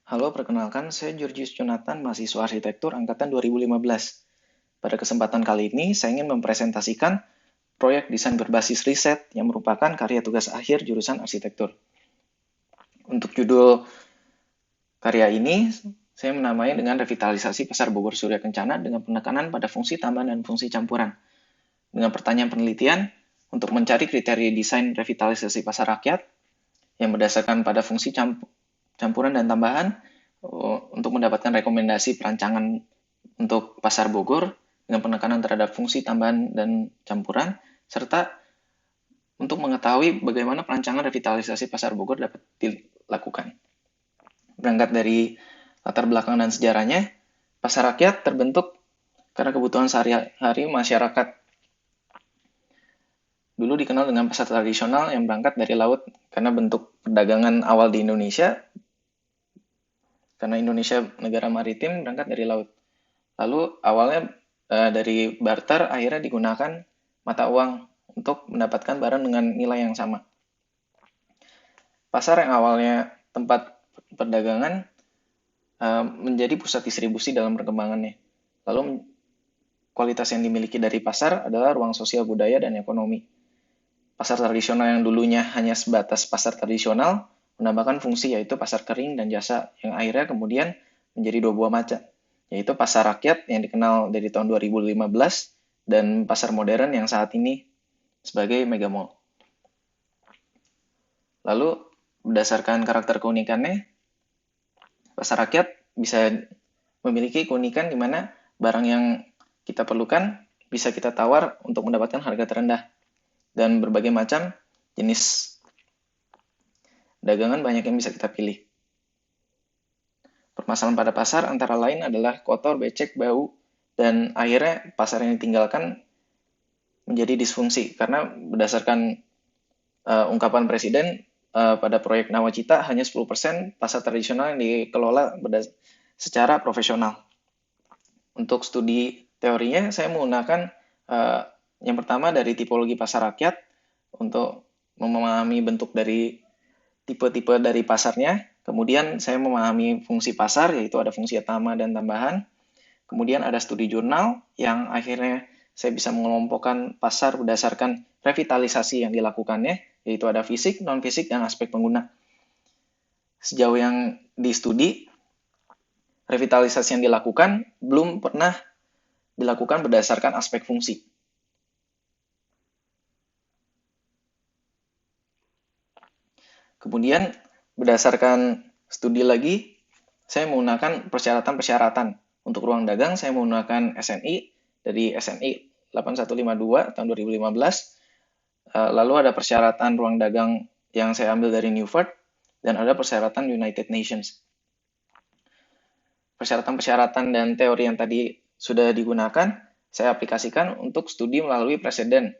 Halo, perkenalkan saya Georgius Jonathan, mahasiswa arsitektur angkatan 2015. Pada kesempatan kali ini, saya ingin mempresentasikan proyek desain berbasis riset yang merupakan karya tugas akhir jurusan arsitektur. Untuk judul karya ini, saya menamai dengan revitalisasi Pasar Bogor Surya Kencana dengan penekanan pada fungsi tambahan dan fungsi campuran. Dengan pertanyaan penelitian, untuk mencari kriteria desain revitalisasi pasar rakyat yang berdasarkan pada fungsi campuran dan tambahan, untuk mendapatkan rekomendasi perancangan untuk pasar Bogor dengan penekanan terhadap fungsi tambahan dan campuran, serta untuk mengetahui bagaimana perancangan revitalisasi pasar Bogor dapat dilakukan. Berangkat dari latar belakang dan sejarahnya, pasar rakyat terbentuk karena kebutuhan sehari-hari masyarakat. Dulu dikenal dengan pasar tradisional yang berangkat dari laut karena bentuk perdagangan awal di Indonesia, karena Indonesia negara maritim berangkat dari laut. Lalu awalnya dari barter akhirnya digunakan mata uang untuk mendapatkan barang dengan nilai yang sama. Pasar yang awalnya tempat perdagangan menjadi pusat distribusi dalam perkembangannya. Lalu kualitas yang dimiliki dari pasar adalah ruang sosial budaya dan ekonomi. Pasar tradisional yang dulunya hanya sebatas pasar tradisional menambahkan fungsi yaitu pasar kering dan jasa yang akhirnya kemudian menjadi dua buah macam, yaitu pasar rakyat yang dikenal dari tahun 2015 dan pasar modern yang saat ini sebagai mega mall. Lalu berdasarkan karakter keunikannya, pasar rakyat bisa memiliki keunikan di mana barang yang kita perlukan bisa kita tawar untuk mendapatkan harga terendah dan berbagai macam jenis dagangan banyak yang bisa kita pilih. Permasalahan pada pasar antara lain adalah kotor, becek, bau, dan akhirnya pasar yang ditinggalkan menjadi disfungsi karena berdasarkan ungkapan Presiden pada proyek Nawacita hanya 10% pasar tradisional yang dikelola secara profesional. Untuk studi teorinya saya menggunakan yang pertama dari tipologi pasar rakyat untuk memahami bentuk dari tipe-tipe dari pasarnya. Kemudian saya memahami fungsi pasar, yaitu ada fungsi utama dan tambahan. Kemudian ada studi jurnal yang akhirnya saya bisa mengelompokkan pasar berdasarkan revitalisasi yang dilakukannya, yaitu ada fisik, non-fisik, dan aspek pengguna. Sejauh yang di-studi, revitalisasi yang dilakukan belum pernah dilakukan berdasarkan aspek fungsi. Kemudian berdasarkan studi lagi, saya menggunakan persyaratan-persyaratan. Untuk ruang dagang, saya menggunakan SNI dari SNI 8152 tahun 2015. Lalu ada persyaratan ruang dagang yang saya ambil dari Newford, dan ada persyaratan United Nations. Persyaratan-persyaratan dan teori yang tadi sudah digunakan, saya aplikasikan untuk studi melalui preseden.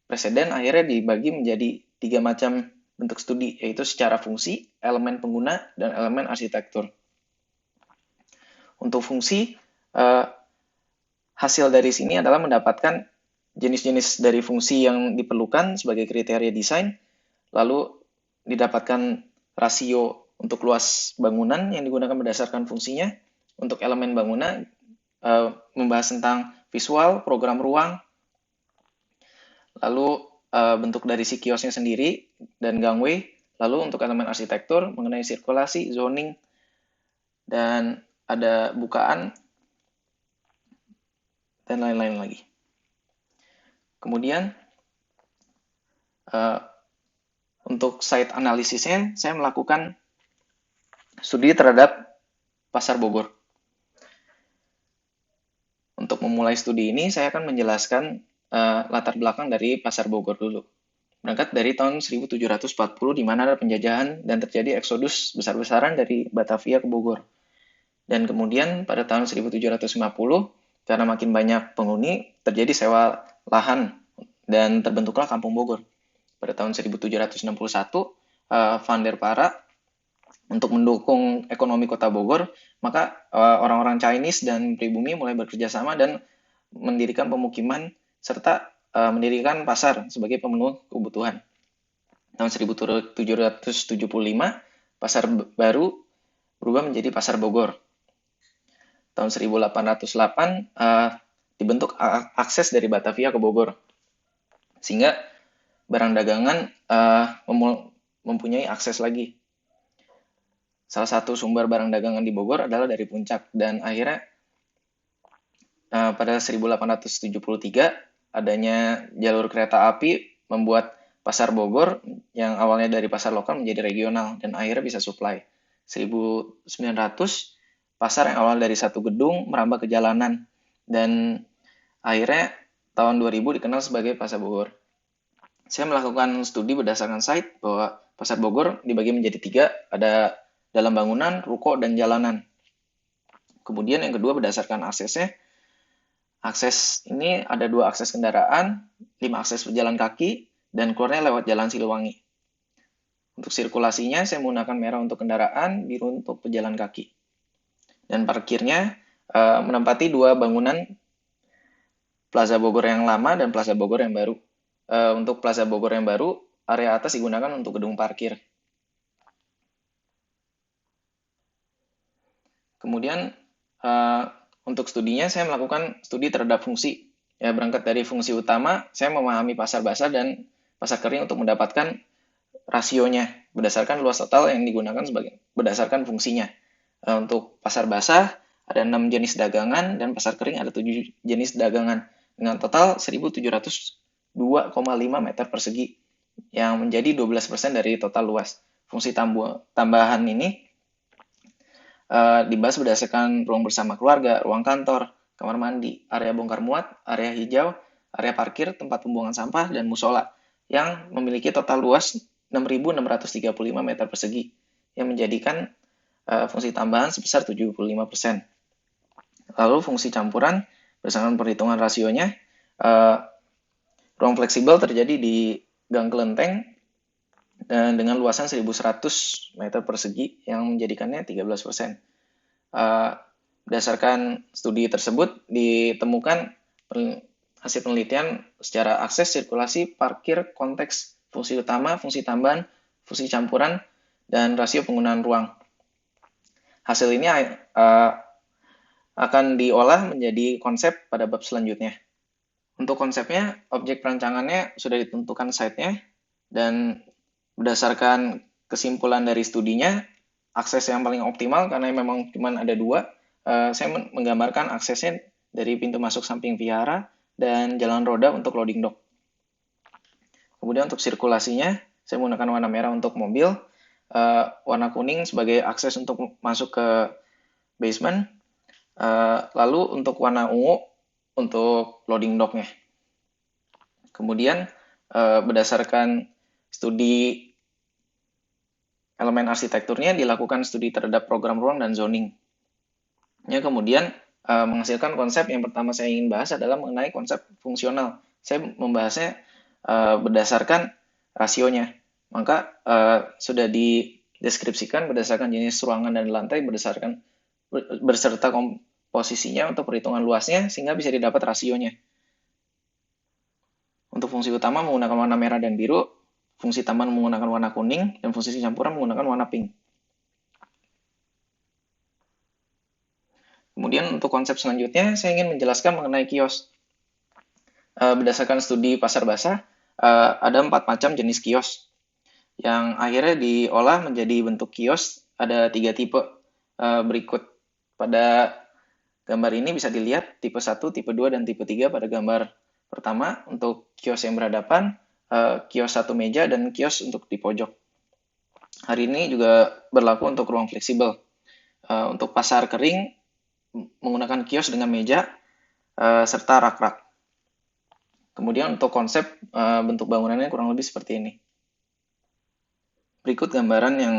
Preseden akhirnya dibagi menjadi 3 macam bentuk studi, yaitu secara fungsi, elemen pengguna, dan elemen arsitektur. Untuk fungsi, hasil dari sini adalah mendapatkan jenis-jenis dari fungsi yang diperlukan sebagai kriteria desain, lalu didapatkan rasio untuk luas bangunan yang digunakan berdasarkan fungsinya. Untuk elemen bangunan, membahas tentang visual, program ruang, lalu bentuk dari si kiosnya sendiri dan gangway, lalu untuk elemen arsitektur mengenai sirkulasi, zoning, dan ada bukaan, dan lain-lain lagi. Kemudian untuk site analisisnya, saya melakukan studi terhadap pasar Bogor. Untuk memulai studi ini, saya akan menjelaskan latar belakang dari pasar Bogor dulu. Berangkat dari tahun 1740 di mana ada penjajahan dan terjadi eksodus besar-besaran dari Batavia ke Bogor. Dan kemudian pada tahun 1750 karena makin banyak penghuni terjadi sewa lahan dan terbentuklah Kampung Bogor. Pada tahun 1761 Van der Para untuk mendukung ekonomi kota Bogor, maka orang-orang Chinese dan pribumi mulai bekerja sama dan mendirikan pemukiman serta mendirikan pasar sebagai pemenuh kebutuhan. Tahun 1775, pasar baru berubah menjadi Pasar Bogor. Tahun 1808 dibentuk akses dari Batavia ke Bogor, sehingga barang dagangan mempunyai akses lagi. Salah satu sumber barang dagangan di Bogor adalah dari Puncak, dan akhirnya pada 1873 adanya jalur kereta api membuat Pasar Bogor yang awalnya dari pasar lokal menjadi regional dan akhirnya bisa supply. 1900 pasar yang awal dari satu gedung merambah ke jalanan dan akhirnya tahun 2000 dikenal sebagai Pasar Bogor. Saya melakukan studi berdasarkan site bahwa Pasar Bogor dibagi menjadi 3, ada dalam bangunan, ruko, dan jalanan. Kemudian yang kedua berdasarkan aksesnya. Akses ini ada 2 akses kendaraan, 5 akses pejalan kaki, dan keluarnya lewat Jalan Siliwangi. Untuk sirkulasinya saya menggunakan merah untuk kendaraan, biru untuk pejalan kaki. Dan parkirnya menempati 2 bangunan Plaza Bogor yang lama dan Plaza Bogor yang baru. Untuk Plaza Bogor yang baru, area atas digunakan untuk gedung parkir. Kemudian untuk studinya saya melakukan studi terhadap fungsi. Ya, berangkat dari fungsi utama, saya memahami pasar basah dan pasar kering untuk mendapatkan rasionya berdasarkan luas total yang digunakan berdasarkan fungsinya. Untuk pasar basah ada 6 jenis dagangan dan pasar kering ada 7 jenis dagangan dengan total 1.702,5 meter persegi yang menjadi 12% dari total luas. Fungsi tambahan ini dibahas berdasarkan ruang bersama keluarga, ruang kantor, kamar mandi, area bongkar muat, area hijau, area parkir, tempat pembuangan sampah, dan musola yang memiliki total luas 6.635 meter persegi yang menjadikan fungsi tambahan sebesar 75%. Lalu fungsi campuran berdasarkan perhitungan rasionya, ruang fleksibel terjadi di Gang Kelenteng dan dengan luasan 1.100 meter persegi yang menjadikannya 13%. Berdasarkan studi tersebut ditemukan hasil penelitian secara akses, sirkulasi, parkir, konteks, fungsi utama, fungsi tambahan, fungsi campuran, dan rasio penggunaan ruang. Hasil ini akan diolah menjadi konsep pada bab selanjutnya. Untuk konsepnya, objek perancangannya sudah ditentukan site-nya, dan berdasarkan kesimpulan dari studinya, akses yang paling optimal karena memang cuma ada 2, saya menggambarkan aksesnya dari pintu masuk samping vihara dan jalan roda untuk loading dock. Kemudian untuk sirkulasinya, saya menggunakan warna merah untuk mobil, warna kuning sebagai akses untuk masuk ke basement, lalu untuk warna ungu untuk loading dock-nya. Kemudian berdasarkan studi elemen arsitekturnya dilakukan studi terhadap program ruang dan zoning. Ya, kemudian menghasilkan konsep yang pertama saya ingin bahas adalah mengenai konsep fungsional. Saya membahasnya berdasarkan rasionya. Maka sudah dideskripsikan berdasarkan jenis ruangan dan lantai berserta komposisinya untuk perhitungan luasnya sehingga bisa didapat rasionya. Untuk fungsi utama menggunakan warna merah dan biru, fungsi tambahan menggunakan warna kuning, dan fungsi campuran menggunakan warna pink. Kemudian untuk konsep selanjutnya, saya ingin menjelaskan mengenai kios. Berdasarkan studi pasar basah, ada 4 macam jenis kios yang akhirnya diolah menjadi bentuk kios. Ada 3 tipe berikut. Pada gambar ini bisa dilihat tipe 1, tipe 2, dan tipe 3 pada gambar pertama untuk kios yang berhadapan, kios 1 meja, dan kios untuk di pojok. Hari ini juga berlaku untuk ruang fleksibel. Untuk pasar kering, menggunakan kios dengan meja serta rak-rak. Kemudian untuk konsep bentuk bangunannya kurang lebih seperti ini. Berikut gambaran yang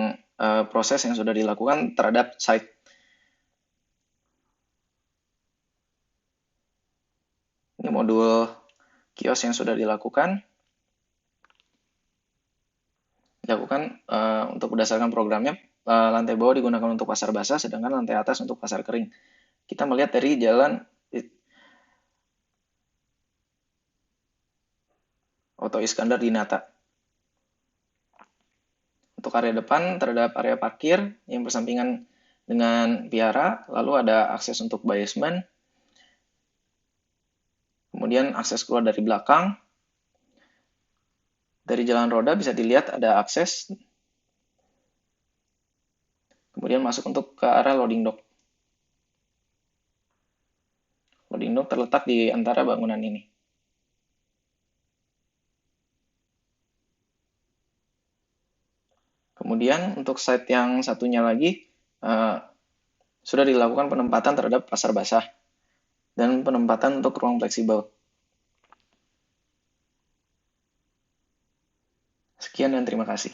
proses yang sudah dilakukan terhadap site. Ini modul kios yang sudah dilakukan untuk berdasarkan programnya. Lantai bawah digunakan untuk pasar basah, sedangkan lantai atas untuk pasar kering. Kita melihat dari jalan Oto Iskandar Dinata. Untuk area depan terhadap area parkir yang bersampingan dengan piara, lalu ada akses untuk basement, kemudian akses keluar dari belakang. Dari jalan roda bisa dilihat ada akses, kemudian masuk untuk ke arah loading dock. Loading dock terletak di antara bangunan ini. Kemudian untuk site yang satunya lagi, sudah dilakukan penempatan terhadap pasar basah dan penempatan untuk ruang fleksibel. Sekian dan terima kasih.